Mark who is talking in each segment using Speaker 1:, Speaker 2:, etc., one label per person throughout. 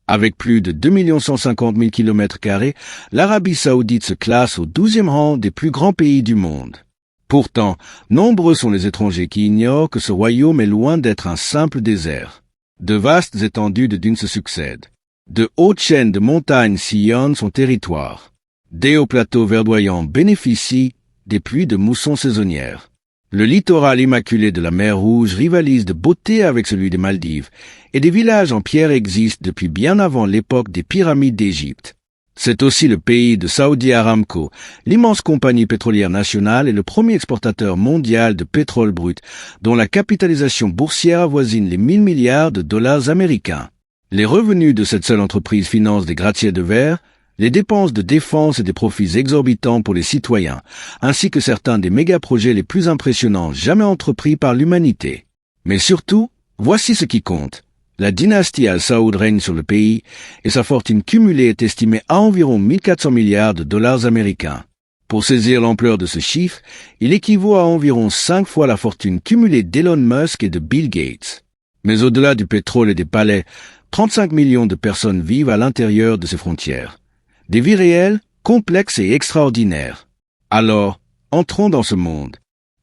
Speaker 1: Avec plus de 2 150 000 km², l'Arabie saoudite se classe au 12e rang des plus grands pays du monde. Pourtant, nombreux sont les étrangers qui ignorent que ce royaume est loin d'être un simple désert. De vastes étendues de dunes se succèdent. De hautes chaînes de montagnes sillonnent son territoire. Des hauts plateaux verdoyants bénéficient des pluies de mousson saisonnières. Le littoral immaculé de la mer Rouge rivalise de beauté avec celui des Maldives, et des villages en pierre existent depuis bien avant l'époque des pyramides d'Égypte. C'est aussi le pays de Saudi Aramco, l'immense compagnie pétrolière nationale et le premier exportateur mondial de pétrole brut, dont la capitalisation boursière avoisine les 1 000 milliards de dollars américains. Les revenus de cette seule entreprise financent des gratte-ciels de verre, les dépenses de défense et des profits exorbitants pour les citoyens, ainsi que certains des méga-projets les plus impressionnants jamais entrepris par l'humanité. Mais surtout, voici ce qui compte. La dynastie Al Saoud règne sur le pays, et sa fortune cumulée est estimée à environ 1 400 milliards de dollars américains. Pour saisir l'ampleur de ce chiffre, il équivaut à environ 5 fois la fortune cumulée d'Elon Musk et de Bill Gates. Mais au-delà du pétrole et des palais, 35 millions de personnes vivent à l'intérieur de ces frontières. Des vies réelles, complexes et extraordinaires. Alors, entrons dans ce monde.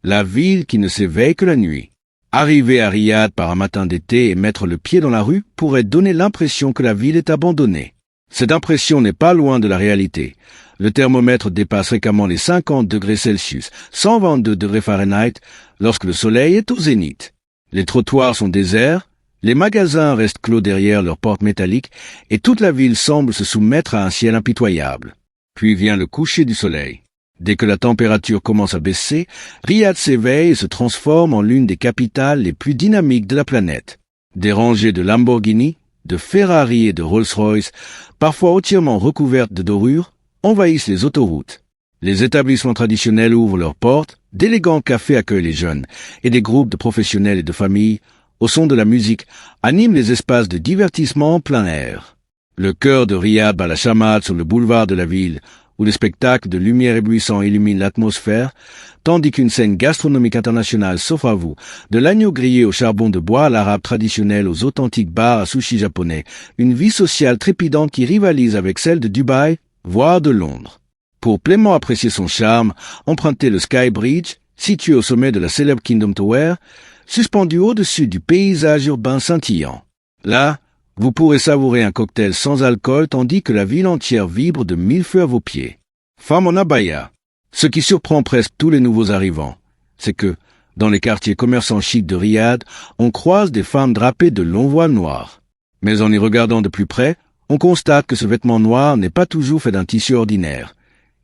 Speaker 1: La ville qui ne s'éveille que la nuit. Arriver à Riyad par un matin d'été et mettre le pied dans la rue pourrait donner l'impression que la ville est abandonnée. Cette impression n'est pas loin de la réalité. Le thermomètre dépasse fréquemment les 50 degrés Celsius, 122 degrés Fahrenheit, lorsque le soleil est au zénith. Les trottoirs sont déserts, les magasins restent clos derrière leurs portes métalliques et toute la ville semble se soumettre à un ciel impitoyable. Puis vient le coucher du soleil. Dès que la température commence à baisser, Riyad s'éveille et se transforme en l'une des capitales les plus dynamiques de la planète. Des rangées de Lamborghini, de Ferrari et de Rolls-Royce, parfois entièrement recouvertes de dorures, envahissent les autoroutes. Les établissements traditionnels ouvrent leurs portes, d'élégants cafés accueillent les jeunes, et des groupes de professionnels et de familles, au son de la musique, animent les espaces de divertissement en plein air. Le cœur de Riyad bat la chamade sur le boulevard de la ville, où le spectacle de lumière éblouissant illumine l'atmosphère, tandis qu'une scène gastronomique internationale s'offre à vous, de l'agneau grillé au charbon de bois à l'arabe traditionnel aux authentiques bars à sushi japonais, une vie sociale trépidante qui rivalise avec celle de Dubaï, voire de Londres. Pour pleinement apprécier son charme, empruntez le Sky Bridge, situé au sommet de la célèbre Kingdom Tower, suspendu au-dessus du paysage urbain scintillant. Là, vous pourrez savourer un cocktail sans alcool tandis que la ville entière vibre de 1000 feux à vos pieds. Femme en abaya. Ce qui surprend presque tous les nouveaux arrivants, c'est que, dans les quartiers commerçants chics de Riyad, on croise des femmes drapées de longs voiles noirs. Mais en y regardant de plus près, on constate que ce vêtement noir n'est pas toujours fait d'un tissu ordinaire.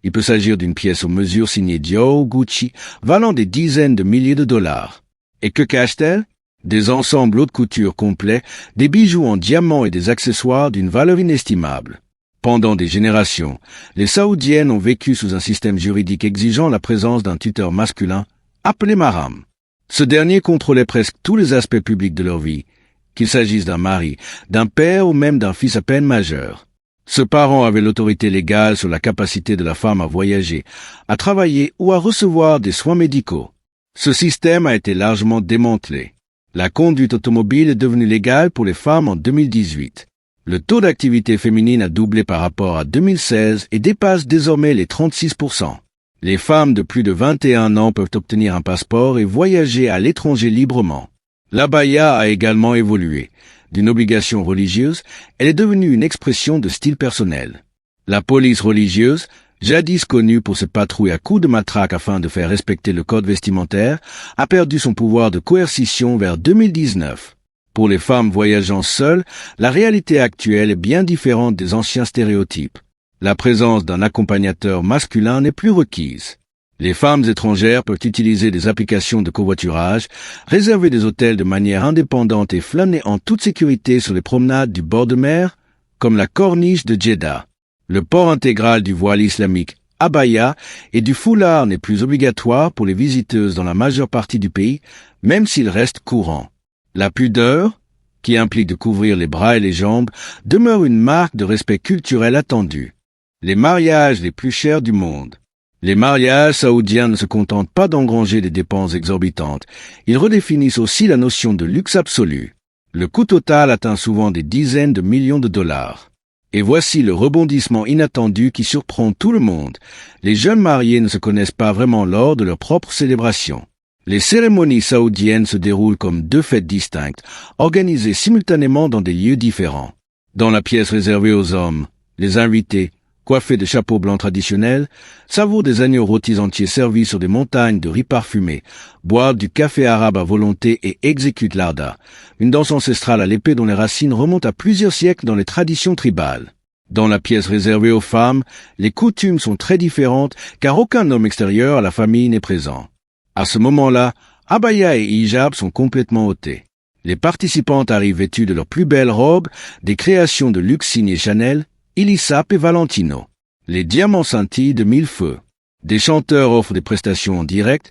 Speaker 1: Il peut s'agir d'une pièce aux mesures signée Dior ou Gucci, valant des dizaines de milliers de dollars. Et que cache-t-elle? Des ensembles haute couture complets, des bijoux en diamants et des accessoires d'une valeur inestimable. Pendant des générations, les Saoudiennes ont vécu sous un système juridique exigeant la présence d'un tuteur masculin, appelé Mahram. Ce dernier contrôlait presque tous les aspects publics de leur vie, qu'il s'agisse d'un mari, d'un père ou même d'un fils à peine majeur. Ce parent avait l'autorité légale sur la capacité de la femme à voyager, à travailler ou à recevoir des soins médicaux. Ce système a été largement démantelé. La conduite automobile est devenue légale pour les femmes en 2018. Le taux d'activité féminine a doublé par rapport à 2016 et dépasse désormais les 36%. Les femmes de plus de 21 ans peuvent obtenir un passeport et voyager à l'étranger librement. L'abaya a également évolué. D'une obligation religieuse, elle est devenue une expression de style personnel. La police religieuse, jadis connue pour ses patrouilles à coups de matraque afin de faire respecter le code vestimentaire, a perdu son pouvoir de coercition vers 2019. Pour les femmes voyageant seules, la réalité actuelle est bien différente des anciens stéréotypes. La présence d'un accompagnateur masculin n'est plus requise. Les femmes étrangères peuvent utiliser des applications de covoiturage, réserver des hôtels de manière indépendante et flâner en toute sécurité sur les promenades du bord de mer, comme la corniche de Jeddah. Le port intégral du voile islamique abaya et du foulard n'est plus obligatoire pour les visiteuses dans la majeure partie du pays, même s'il reste courant. La pudeur, qui implique de couvrir les bras et les jambes, demeure une marque de respect culturel attendue. Les mariages les plus chers du monde. Les mariages saoudiens ne se contentent pas d'engranger des dépenses exorbitantes. Ils redéfinissent aussi la notion de luxe absolu. Le coût total atteint souvent des dizaines de millions de dollars. Et voici le rebondissement inattendu qui surprend tout le monde. Les jeunes mariés ne se connaissent pas vraiment lors de leur propre célébration. Les cérémonies saoudiennes se déroulent comme deux fêtes distinctes, organisées simultanément dans des lieux différents. Dans la pièce réservée aux hommes, les invités, coiffés de chapeaux blancs traditionnels, savourent des agneaux rôtis entiers servis sur des montagnes de riz parfumé, boivent du café arabe à volonté et exécutent l'arda, une danse ancestrale à l'épée dont les racines remontent à plusieurs siècles dans les traditions tribales. Dans la pièce réservée aux femmes, les coutumes sont très différentes car aucun homme extérieur à la famille n'est présent. À ce moment-là, abaya et hijab sont complètement ôtés. Les participantes arrivent vêtues de leurs plus belles robes, des créations de luxe signées Chanel, Elisap et Valentino. Les diamants scintillent de mille feux. Des chanteurs offrent des prestations en direct,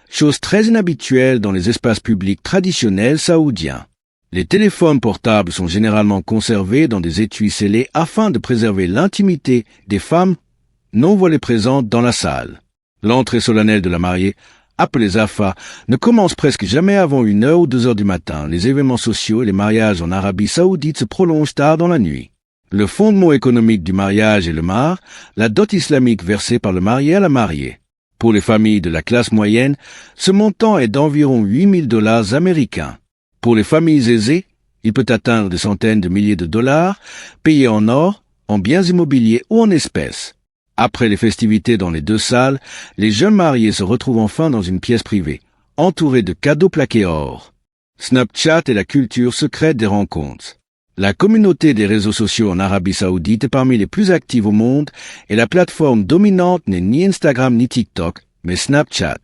Speaker 1: chose très inhabituelle dans les espaces publics traditionnels saoudiens. Les téléphones portables sont généralement conservés dans des étuis scellés afin de préserver l'intimité des femmes non voilées présentes dans la salle. L'entrée solennelle de la mariée, appelée Zafa, ne commence presque jamais avant 1h ou 2h du matin. Les événements sociaux et les mariages en Arabie saoudite se prolongent tard dans la nuit. Le fondement économique du mariage est le mahr, la dot islamique versée par le marié à la mariée. Pour les familles de la classe moyenne, ce montant est d'environ 8 000 $ américains. Pour les familles aisées, il peut atteindre des centaines de milliers de dollars, payés en or, en biens immobiliers ou en espèces. Après les festivités dans les deux salles, les jeunes mariés se retrouvent enfin dans une pièce privée, entourés de cadeaux plaqués or. Snapchat est la culture secrète des rencontres. La communauté des réseaux sociaux en Arabie saoudite est parmi les plus actives au monde et la plateforme dominante n'est ni Instagram ni TikTok, mais Snapchat.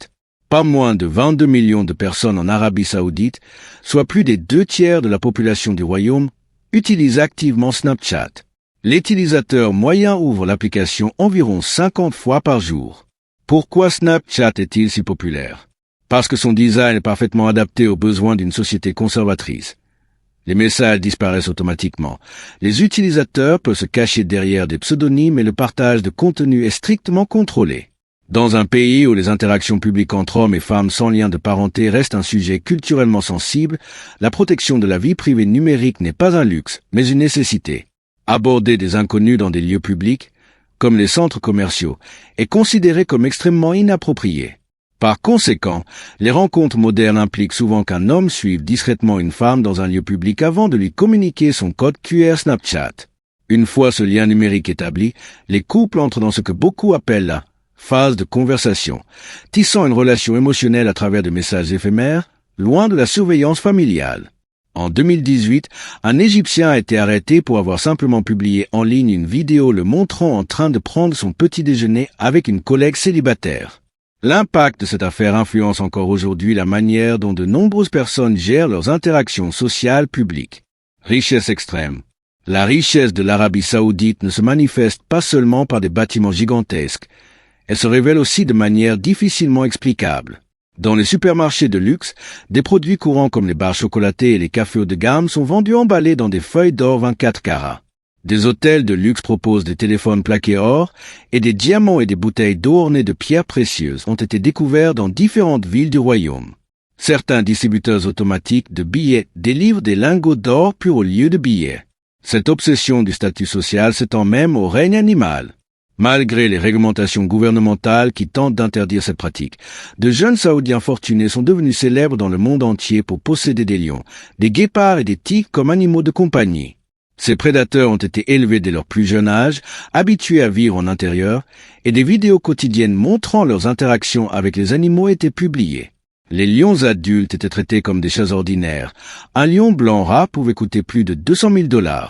Speaker 1: Pas moins de 22 millions de personnes en Arabie saoudite, soit plus des 2/3 de la population du royaume, utilisent activement Snapchat. L'utilisateur moyen ouvre l'application environ 50 fois par jour. Pourquoi Snapchat est-il si populaire? Parce que son design est parfaitement adapté aux besoins d'une société conservatrice. Les messages disparaissent automatiquement. Les utilisateurs peuvent se cacher derrière des pseudonymes et le partage de contenu est strictement contrôlé. Dans un pays où les interactions publiques entre hommes et femmes sans lien de parenté restent un sujet culturellement sensible, la protection de la vie privée numérique n'est pas un luxe, mais une nécessité. Aborder des inconnus dans des lieux publics, comme les centres commerciaux, est considéré comme extrêmement inapproprié. Par conséquent, les rencontres modernes impliquent souvent qu'un homme suive discrètement une femme dans un lieu public avant de lui communiquer son code QR Snapchat. Une fois ce lien numérique établi, les couples entrent dans ce que beaucoup appellent la phase de conversation, tissant une relation émotionnelle à travers des messages éphémères, loin de la surveillance familiale. En 2018, un Égyptien a été arrêté pour avoir simplement publié en ligne une vidéo le montrant en train de prendre son petit déjeuner avec une collègue célibataire. L'impact de cette affaire influence encore aujourd'hui la manière dont de nombreuses personnes gèrent leurs interactions sociales publiques. Richesse extrême. La richesse de l'Arabie saoudite ne se manifeste pas seulement par des bâtiments gigantesques, elle se révèle aussi de manière difficilement explicable. Dans les supermarchés de luxe, des produits courants comme les barres chocolatées et les cafés haut de gamme sont vendus emballés dans des feuilles d'or 24 carats. Des hôtels de luxe proposent des téléphones plaqués or et des diamants et des bouteilles d'eau ornées de pierres précieuses ont été découverts dans différentes villes du royaume. Certains distributeurs automatiques de billets délivrent des lingots d'or purs au lieu de billets. Cette obsession du statut social s'étend même au règne animal. Malgré les réglementations gouvernementales qui tentent d'interdire cette pratique, de jeunes Saoudiens fortunés sont devenus célèbres dans le monde entier pour posséder des lions, des guépards et des tigres comme animaux de compagnie. Ces prédateurs ont été élevés dès leur plus jeune âge, habitués à vivre en intérieur, et des vidéos quotidiennes montrant leurs interactions avec les animaux étaient publiées. Les lions adultes étaient traités comme des chats ordinaires. Un lion blanc rat pouvait coûter plus de 200 000 $.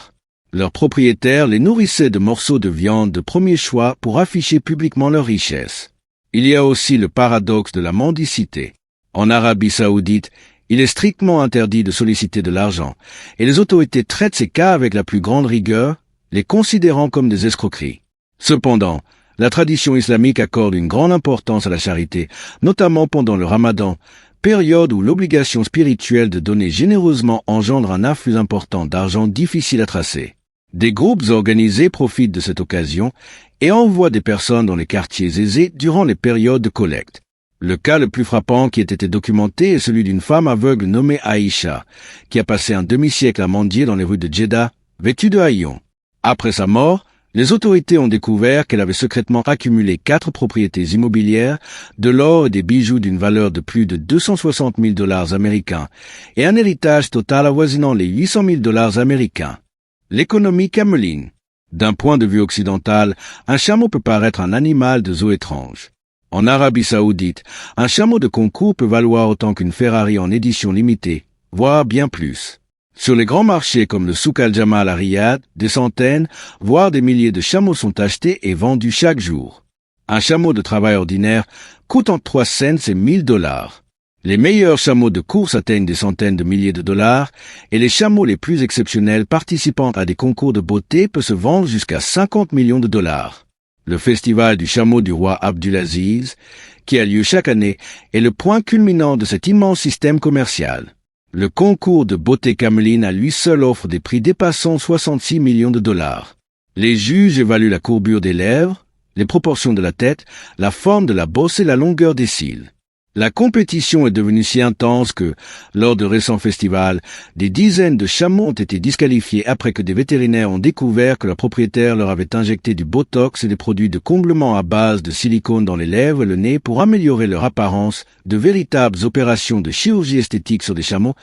Speaker 1: Leurs propriétaires les nourrissaient de morceaux de viande de premier choix pour afficher publiquement leur richesse. Il y a aussi le paradoxe de la mendicité. En Arabie saoudite, il est strictement interdit de solliciter de l'argent, et les autorités traitent ces cas avec la plus grande rigueur, les considérant comme des escroqueries. Cependant, la tradition islamique accorde une grande importance à la charité, notamment pendant le Ramadan, période où l'obligation spirituelle de donner généreusement engendre un afflux important d'argent difficile à tracer. Des groupes organisés profitent de cette occasion et envoient des personnes dans les quartiers aisés durant les périodes de collecte. Le cas le plus frappant qui ait été documenté est celui d'une femme aveugle nommée Aïcha, qui a passé un demi-siècle à mendier dans les rues de Djeddah, vêtue de haillons. Après sa mort, les autorités ont découvert qu'elle avait secrètement accumulé 4 propriétés immobilières, de l'or et des bijoux d'une valeur de plus de 260 000 dollars américains et un héritage total avoisinant les 800 000 dollars américains. L'économie cameline. D'un point de vue occidental, un chameau peut paraître un animal de zoo étrange. En Arabie Saoudite, un chameau de concours peut valoir autant qu'une Ferrari en édition limitée, voire bien plus. Sur les grands marchés comme le Souk Al-Jamal à Riyad, des centaines, voire des milliers de chameaux sont achetés et vendus chaque jour. Un chameau de travail ordinaire coûte entre 3 cents et 1000 dollars. Les meilleurs chameaux de course atteignent des centaines de milliers de dollars et les chameaux les plus exceptionnels participant à des concours de beauté peuvent se vendre jusqu'à 50 millions de dollars. Le festival du chameau du roi Abdulaziz, qui a lieu chaque année, est le point culminant de cet immense système commercial. Le concours de beauté cameline à lui seul offre des prix dépassant 66 millions de dollars. Les juges évaluent la courbure des lèvres, les proportions de la tête, la forme de la bosse et la longueur des cils. La compétition est devenue si intense que, lors de récents festivals, des dizaines de chameaux ont été disqualifiés après que des vétérinaires ont découvert que leur propriétaire leur avait injecté du botox et des produits de comblement à base de silicone dans les lèvres et le nez pour améliorer leur apparence, de véritables opérations de chirurgie esthétique sur des chameaux,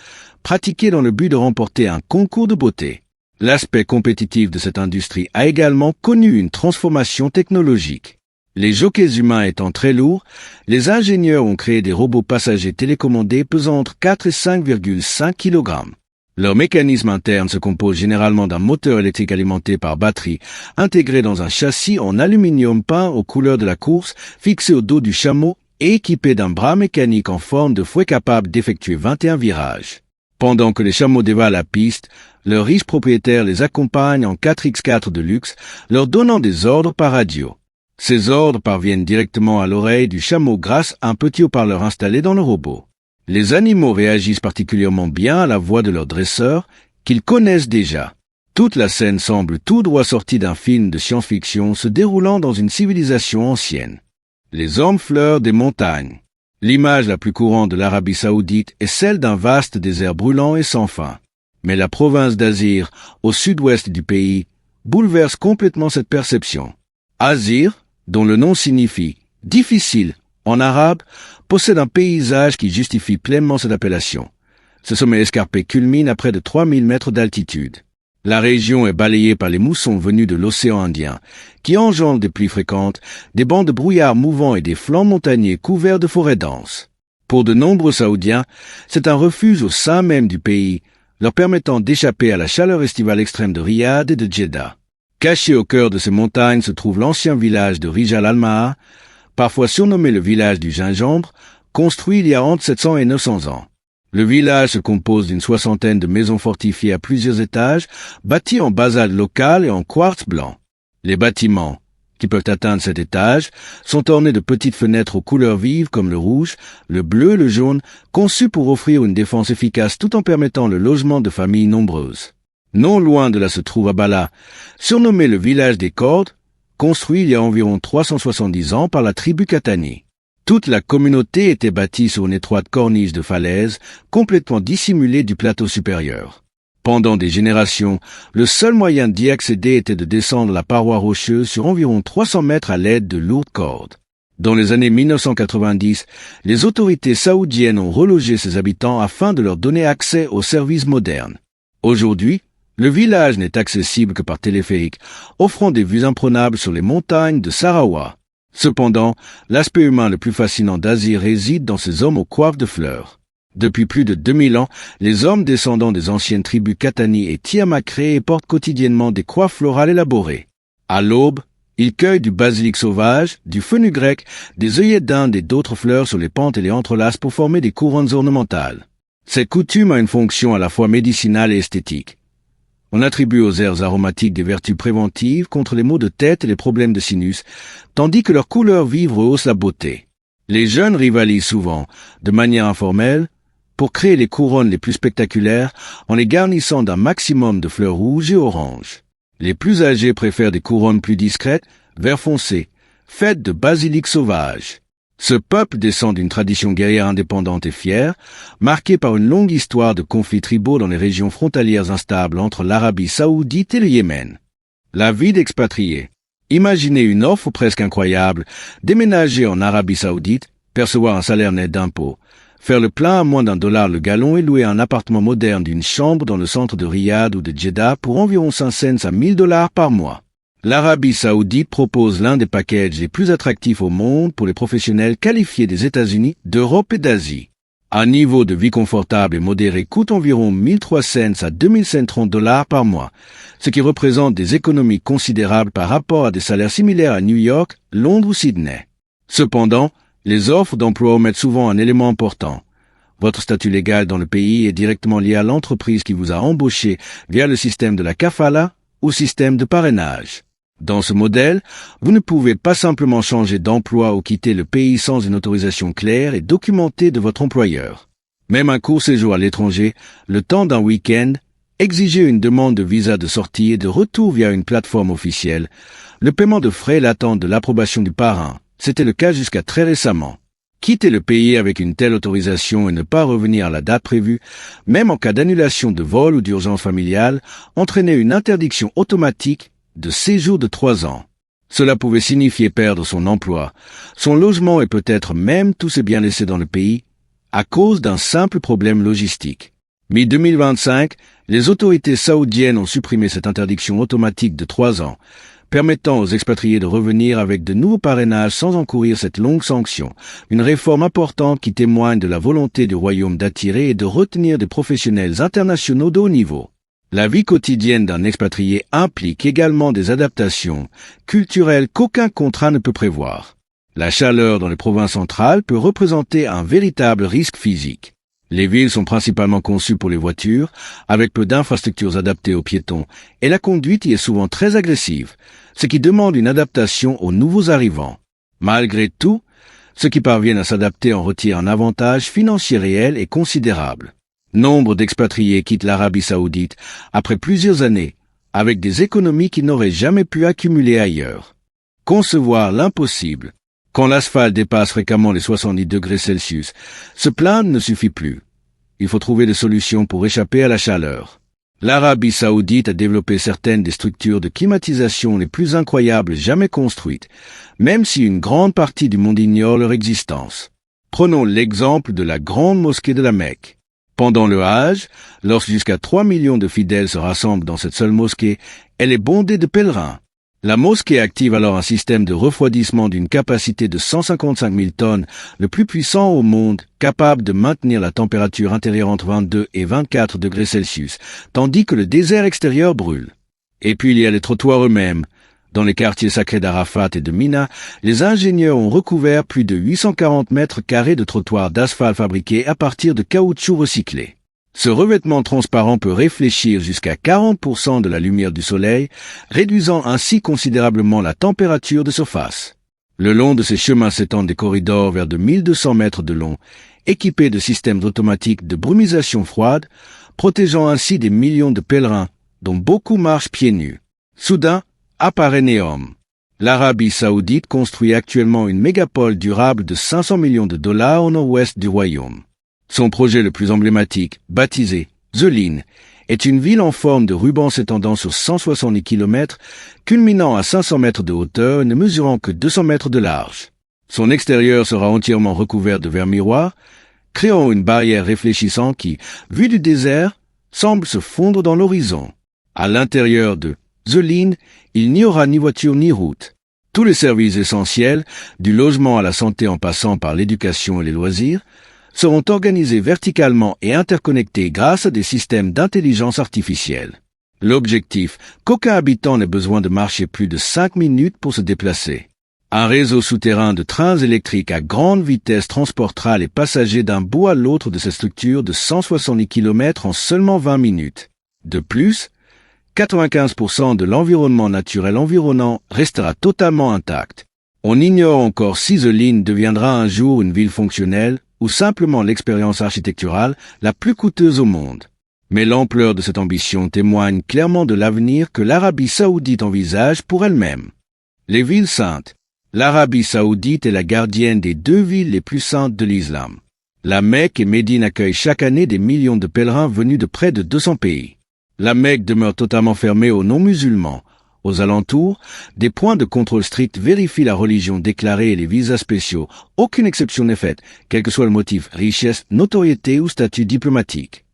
Speaker 1: pratiquées dans le but de remporter un concours de beauté. L'aspect compétitif de cette industrie a également connu une transformation technologique. Les jockeys humains étant très lourds, les ingénieurs ont créé des robots passagers télécommandés pesant entre 4 et 5,5 kg. Leur mécanisme interne se compose généralement d'un moteur électrique alimenté par batterie, intégré dans un châssis en aluminium peint aux couleurs de la course, fixé au dos du chameau et équipé d'un bras mécanique en forme de fouet capable d'effectuer 21 virages. Pendant que les chameaux dévalent la piste, leurs riches propriétaires les accompagnent en 4x4 de luxe, leur donnant des ordres par radio. Ces ordres parviennent directement à l'oreille du chameau grâce à un petit haut-parleur installé dans le robot. Les animaux réagissent particulièrement bien à la voix de leur dresseur, qu'ils connaissent déjà. Toute la scène semble tout droit sortie d'un film de science-fiction se déroulant dans une civilisation ancienne. Les hommes fleurs des montagnes. L'image la plus courante de l'Arabie Saoudite est celle d'un vaste désert brûlant et sans fin. Mais la province d'Azir, au sud-ouest du pays, bouleverse complètement cette perception. Azir, dont le nom signifie « difficile » en arabe, possède un paysage qui justifie pleinement cette appellation. Ce sommet escarpé culmine à près de 3000 mètres d'altitude. La région est balayée par les moussons venus de l'océan Indien, qui engendrent des pluies fréquentes, des bancs de brouillard mouvants et des flancs montagneux couverts de forêts denses. Pour de nombreux Saoudiens, c'est un refuge au sein même du pays, leur permettant d'échapper à la chaleur estivale extrême de Riyad et de Djeddah. Caché au cœur de ces montagnes se trouve l'ancien village de Rijal al-Ma'a, parfois surnommé le village du gingembre, construit il y a entre 700 et 900 ans. Le village se compose d'une soixantaine de maisons fortifiées à plusieurs étages, bâties en basalte local et en quartz blanc. Les bâtiments, qui peuvent atteindre 7 étages, sont ornés de petites fenêtres aux couleurs vives comme le rouge, le bleu et le jaune, conçus pour offrir une défense efficace tout en permettant le logement de familles nombreuses. Non loin de là se trouve Abala, surnommé le village des cordes, construit il y a environ 370 ans par la tribu Katani. Toute la communauté était bâtie sur une étroite corniche de falaise, complètement dissimulée du plateau supérieur. Pendant des générations, le seul moyen d'y accéder était de descendre la paroi rocheuse sur environ 300 mètres à l'aide de lourdes cordes. Dans les années 1990, les autorités saoudiennes ont relogé ses habitants afin de leur donner accès aux services modernes. Aujourd'hui, le village n'est accessible que par téléphérique, offrant des vues imprenables sur les montagnes de Sarawa. Cependant, l'aspect humain le plus fascinant d'Asie réside dans ces hommes aux coiffes de fleurs. Depuis plus de 2000 ans, les hommes descendants des anciennes tribus Katani et Tiamakré portent quotidiennement des coiffes florales élaborées. À l'aube, ils cueillent du basilic sauvage, du fenugrec, des œillets d'Inde et d'autres fleurs sur les pentes et les entrelaces pour former des couronnes ornementales. Cette coutume a une fonction à la fois médicinale et esthétique. On attribue aux herbes aromatiques des vertus préventives contre les maux de tête et les problèmes de sinus, tandis que leur couleur vive rehausse la beauté. Les jeunes rivalisent souvent, de manière informelle, pour créer les couronnes les plus spectaculaires en les garnissant d'un maximum de fleurs rouges et oranges. Les plus âgés préfèrent des couronnes plus discrètes, vert foncé, faites de basilic sauvage. Ce peuple descend d'une tradition guerrière indépendante et fière, marquée par une longue histoire de conflits tribaux dans les régions frontalières instables entre l'Arabie saoudite et le Yémen. La vie d'expatrié. Imaginez une offre presque incroyable, déménager en Arabie saoudite, percevoir un salaire net d'impôts, faire le plein à moins d'$1 le gallon et louer un appartement moderne d'une chambre dans le centre de Riyad ou de Jeddah pour environ 5 cents à $1,000 par mois. L'Arabie saoudite propose l'un des packages les plus attractifs au monde pour les professionnels qualifiés des États-Unis, d'Europe et d'Asie. Un niveau de vie confortable et modéré coûte environ 1,3 cents à 2,130 $ par mois, ce qui représente des économies considérables par rapport à des salaires similaires à New York, Londres ou Sydney. Cependant, les offres d'emploi omettent souvent un élément important. Votre statut légal dans le pays est directement lié à l'entreprise qui vous a embauché via le système de la kafala ou système de parrainage. Dans ce modèle, vous ne pouvez pas simplement changer d'emploi ou quitter le pays sans une autorisation claire et documentée de votre employeur. Même un court séjour à l'étranger, le temps d'un week-end, exiger une demande de visa de sortie et de retour via une plateforme officielle, le paiement de frais et l'attente de l'approbation du parrain, c'était le cas jusqu'à très récemment. Quitter le pays avec une telle autorisation et ne pas revenir à la date prévue, même en cas d'annulation de vol ou d'urgence familiale, entraînait une interdiction automatique de séjour de 3 ans. Cela pouvait signifier perdre son emploi, son logement et peut-être même tous ses biens laissés dans le pays, à cause d'un simple problème logistique. Mi-2025, les autorités saoudiennes ont supprimé cette interdiction automatique de 3 ans, permettant aux expatriés de revenir avec de nouveaux parrainages sans encourir cette longue sanction, une réforme importante qui témoigne de la volonté du royaume d'attirer et de retenir des professionnels internationaux de haut niveau. La vie quotidienne d'un expatrié implique également des adaptations culturelles qu'aucun contrat ne peut prévoir. La chaleur dans les provinces centrales peut représenter un véritable risque physique. Les villes sont principalement conçues pour les voitures, avec peu d'infrastructures adaptées aux piétons, et la conduite y est souvent très agressive, ce qui demande une adaptation aux nouveaux arrivants. Malgré tout, ceux qui parviennent à s'adapter en retirent un avantage financier réel et considérable. Nombre d'expatriés quittent l'Arabie saoudite après plusieurs années, avec des économies qu'ils n'auraient jamais pu accumuler ailleurs. Concevoir l'impossible. Quand l'asphalte dépasse fréquemment les 70 degrés Celsius, se plaindre ne suffit plus. Il faut trouver des solutions pour échapper à la chaleur. L'Arabie saoudite a développé certaines des structures de climatisation les plus incroyables jamais construites, même si une grande partie du monde ignore leur existence. Prenons l'exemple de la grande mosquée de la Mecque. Pendant le Hajj, lorsque jusqu'à 3 millions de fidèles se rassemblent dans cette seule mosquée, elle est bondée de pèlerins. La mosquée active alors un système de refroidissement d'une capacité de 155 000 tonnes, le plus puissant au monde, capable de maintenir la température intérieure entre 22 et 24 degrés Celsius, tandis que le désert extérieur brûle. Et puis il y a les trottoirs eux-mêmes. Dans les quartiers sacrés d'Arafat et de Mina, les ingénieurs ont recouvert plus de 840 mètres carrés de trottoirs d'asphalte fabriqués à partir de caoutchouc recyclé. Ce revêtement transparent peut réfléchir jusqu'à 40% de la lumière du soleil, réduisant ainsi considérablement la température de surface. Le long de ces chemins s'étendent des corridors vers de 1200 mètres de long, équipés de systèmes automatiques de brumisation froide, protégeant ainsi des millions de pèlerins, dont beaucoup marchent pieds nus. Soudain, apparaît Neom. L'Arabie saoudite construit actuellement une mégapole durable de 500 millions de dollars au nord-ouest du royaume. Son projet le plus emblématique, baptisé Zelin, est une ville en forme de ruban s'étendant sur 170 km, culminant à 500 mètres de hauteur et ne mesurant que 200 mètres de large. Son extérieur sera entièrement recouvert de verre miroir, créant une barrière réfléchissante qui, vue du désert, semble se fondre dans l'horizon. À l'intérieur de Zelin, il n'y aura ni voiture ni route. Tous les services essentiels, du logement à la santé en passant par l'éducation et les loisirs, seront organisés verticalement et interconnectés grâce à des systèmes d'intelligence artificielle. L'objectif, qu'aucun habitant n'ait besoin de marcher plus de 5 minutes pour se déplacer. Un réseau souterrain de trains électriques à grande vitesse transportera les passagers d'un bout à l'autre de cette structure de 170 km en seulement 20 minutes. De plus, 95% de l'environnement naturel environnant restera totalement intact. On ignore encore si Zelin deviendra un jour une ville fonctionnelle ou simplement l'expérience architecturale la plus coûteuse au monde. Mais l'ampleur de cette ambition témoigne clairement de l'avenir que l'Arabie saoudite envisage pour elle-même. Les villes saintes. L'Arabie saoudite est la gardienne des deux villes les plus saintes de l'islam. La Mecque et Médine accueillent chaque année des millions de pèlerins venus de près de 200 pays. La Mecque demeure totalement fermée aux non-musulmans. Aux alentours, des points de contrôle stricts vérifient la religion déclarée et les visas spéciaux. Aucune exception n'est faite, quel que soit le motif, richesse, notoriété ou statut diplomatique.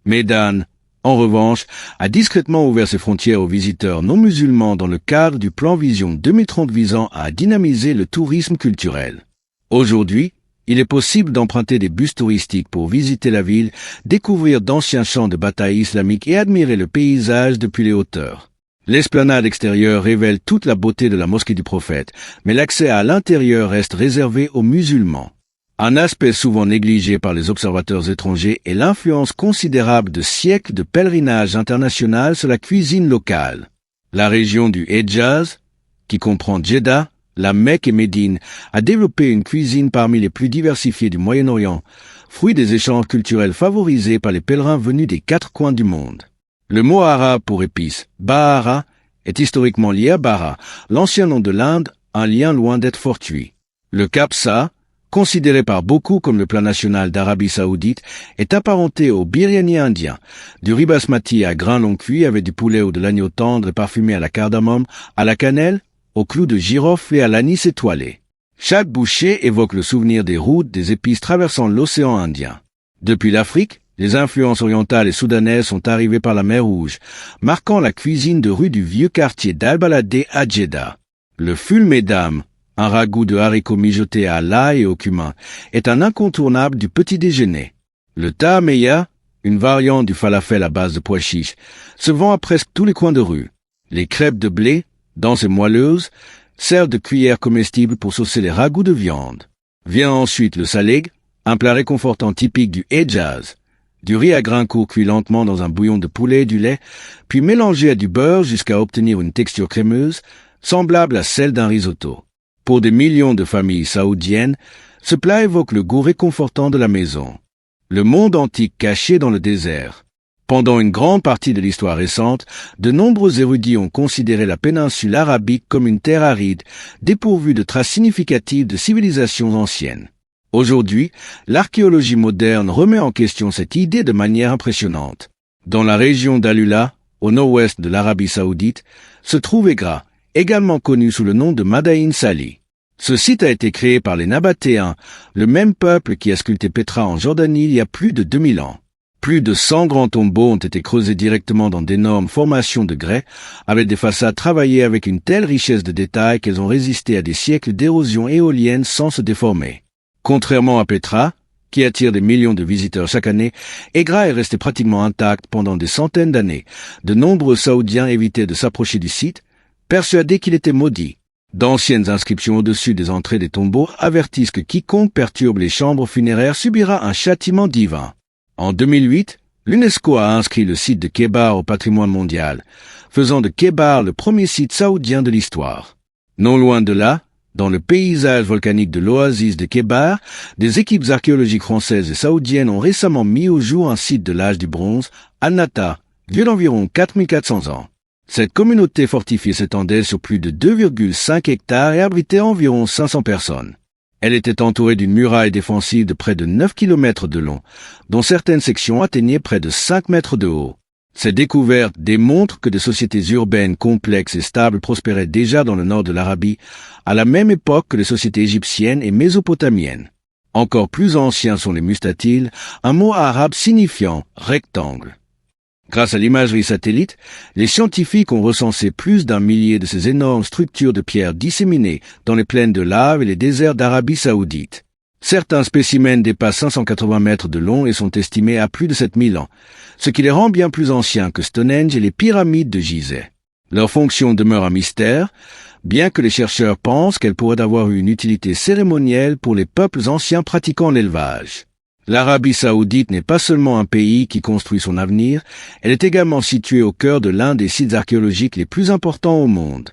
Speaker 1: Médane, en revanche, a discrètement ouvert ses frontières aux visiteurs non musulmans dans le cadre du plan Vision 2030 visant à dynamiser le tourisme culturel. Aujourd'hui, il est possible d'emprunter des bus touristiques pour visiter la ville, découvrir d'anciens champs de bataille islamiques et admirer le paysage depuis les hauteurs. L'esplanade extérieure révèle toute la beauté de la mosquée du prophète, mais l'accès à l'intérieur reste réservé aux musulmans. Un aspect souvent négligé par les observateurs étrangers est l'influence considérable de siècles de pèlerinage international sur la cuisine locale. La région du Hejaz, qui comprend Jeddah, la Mecque et Médine, a développé une cuisine parmi les plus diversifiées du Moyen-Orient, fruit des échanges culturels favorisés par les pèlerins venus des quatre coins du monde. Le mot arabe pour épice, bahara, est historiquement lié à Bara, l'ancien nom de l'Inde, un lien loin d'être fortuit. Le kapsa, considéré par beaucoup comme le plat national d'Arabie saoudite, est apparenté au biryani indien, du riz basmati à grains longs cuits avec du poulet ou de l'agneau tendre et parfumé à la cardamome, à la cannelle, au clou de girofle et à l'anis étoilé. Chaque bouchée évoque le souvenir des routes des épices traversant l'océan Indien. Depuis l'Afrique, les influences orientales et soudanaises sont arrivées par la mer Rouge, marquant la cuisine de rue du vieux quartier d'Al-Baladé à Jeddah. Le ful medam, un ragoût de haricots mijotés à l'ail et au cumin, est un incontournable du petit déjeuner. Le tahameya, une variante du falafel à base de pois chiches, se vend à presque tous les coins de rue. Les crêpes de blé, denses et moelleuses, servent de cuillère comestible pour saucer les ragoûts de viande. Vient ensuite le saleg, un plat réconfortant typique du Hejaz. Du riz à grains courts cuit lentement dans un bouillon de poulet et du lait, puis mélangé à du beurre jusqu'à obtenir une texture crémeuse, semblable à celle d'un risotto. Pour des millions de familles saoudiennes, ce plat évoque le goût réconfortant de la maison. Le monde antique caché dans le désert. Pendant une grande partie de l'histoire récente, de nombreux érudits ont considéré la péninsule arabique comme une terre aride, dépourvue de traces significatives de civilisations anciennes. Aujourd'hui, l'archéologie moderne remet en question cette idée de manière impressionnante. Dans la région d'Alula, au nord-ouest de l'Arabie saoudite, se trouve Egra, également connu sous le nom de Madain Sali. Ce site a été créé par les Nabatéens, le même peuple qui a sculpté Pétra en Jordanie il y a plus de 2000 ans. Plus de 100 grands tombeaux ont été creusés directement dans d'énormes formations de grès, avec des façades travaillées avec une telle richesse de détails qu'elles ont résisté à des siècles d'érosion éolienne sans se déformer. Contrairement à Pétra, qui attire des millions de visiteurs chaque année, Egra est resté pratiquement intact pendant des centaines d'années. De nombreux Saoudiens évitaient de s'approcher du site, persuadés qu'il était maudit. D'anciennes inscriptions au-dessus des entrées des tombeaux avertissent que quiconque perturbe les chambres funéraires subira un châtiment divin. En 2008, l'UNESCO a inscrit le site de Khébar au patrimoine mondial, faisant de Khébar le premier site saoudien de l'histoire. Non loin de là, dans le paysage volcanique de l'oasis de Khébar, des équipes archéologiques françaises et saoudiennes ont récemment mis au jour un site de l'âge du bronze, Al-Nata, vieux d'environ 4400 ans. Cette communauté fortifiée s'étendait sur plus de 2,5 hectares et abritait environ 500 personnes. Elle était entourée d'une muraille défensive de près de 9 km de long, dont certaines sections atteignaient près de 5 mètres de haut. Ces découvertes démontrent que des sociétés urbaines complexes et stables prospéraient déjà dans le nord de l'Arabie, à la même époque que les sociétés égyptiennes et mésopotamiennes. Encore plus anciens sont les mustatiles, un mot arabe signifiant rectangle. Grâce à l'imagerie satellite, les scientifiques ont recensé plus d'1 millier de ces énormes structures de pierre disséminées dans les plaines de lave et les déserts d'Arabie saoudite. Certains spécimens dépassent 580 mètres de long et sont estimés à plus de 7000 ans, ce qui les rend bien plus anciens que Stonehenge et les pyramides de Gizeh. Leur fonction demeure un mystère, bien que les chercheurs pensent qu'elles pourraient avoir eu une utilité cérémonielle pour les peuples anciens pratiquant l'élevage. L'Arabie saoudite n'est pas seulement un pays qui construit son avenir, elle est également située au cœur de l'un des sites archéologiques les plus importants au monde.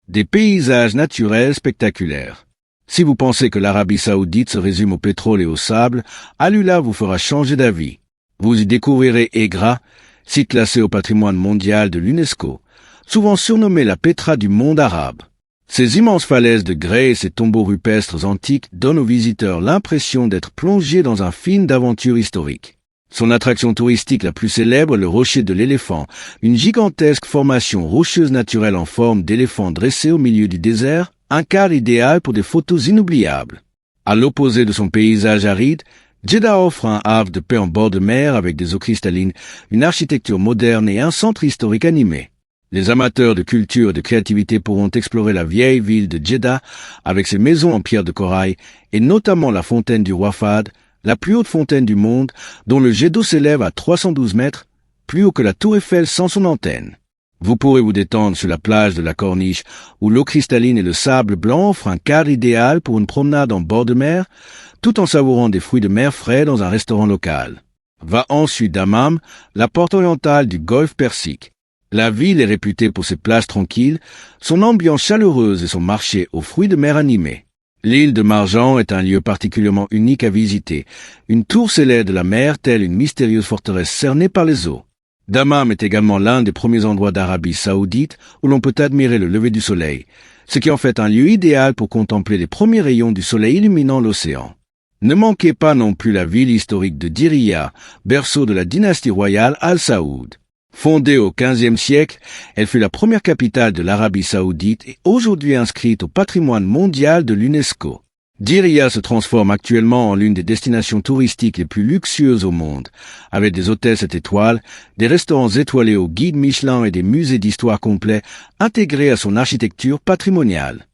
Speaker 1: Des paysages naturels spectaculaires. Si vous pensez que l'Arabie saoudite se résume au pétrole et au sable, Alula vous fera changer d'avis. Vous y découvrirez Egra, site classé au patrimoine mondial de l'UNESCO, souvent surnommé la Pétra du monde arabe. Ces immenses falaises de grès et ces tombeaux rupestres antiques donnent aux visiteurs l'impression d'être plongés dans un film d'aventure historique. Son attraction touristique la plus célèbre est le rocher de l'éléphant, une gigantesque formation rocheuse naturelle en forme d'éléphant dressé au milieu du désert, un cadre idéal pour des photos inoubliables. À l'opposé de son paysage aride, Jeddah offre un havre de paix en bord de mer avec des eaux cristallines, une architecture moderne et un centre historique animé. Les amateurs de culture et de créativité pourront explorer la vieille ville de Jeddah avec ses maisons en pierre de corail et notamment la fontaine du roi Fahd, la plus haute fontaine du monde dont le jet d'eau s'élève à 312 mètres, plus haut que la tour Eiffel sans son antenne. Vous pourrez vous détendre sur la plage de la Corniche où l'eau cristalline et le sable blanc offrent un cadre idéal pour une promenade en bord de mer tout en savourant des fruits de mer frais dans un restaurant local. Va ensuite Dammam, la porte orientale du golfe Persique. La ville est réputée pour ses plages tranquilles, son ambiance chaleureuse et son marché aux fruits de mer animés. L'île de Marjan est un lieu particulièrement unique à visiter, une tour s'élève de la mer telle une mystérieuse forteresse cernée par les eaux. Dammam est également l'un des premiers endroits d'Arabie saoudite où l'on peut admirer le lever du soleil, ce qui en fait un lieu idéal pour contempler les premiers rayons du soleil illuminant l'océan. Ne manquez pas non plus la ville historique de Diriyah, berceau de la dynastie royale Al Saoud. Fondée au XVe siècle, elle fut la première capitale de l'Arabie saoudite et aujourd'hui inscrite au patrimoine mondial de l'UNESCO. Diriyah se transforme actuellement en l'une des destinations touristiques les plus luxueuses au monde, avec des hôtels 7 étoiles, des restaurants étoilés au guide Michelin et des musées d'histoire complets intégrés à son architecture patrimoniale.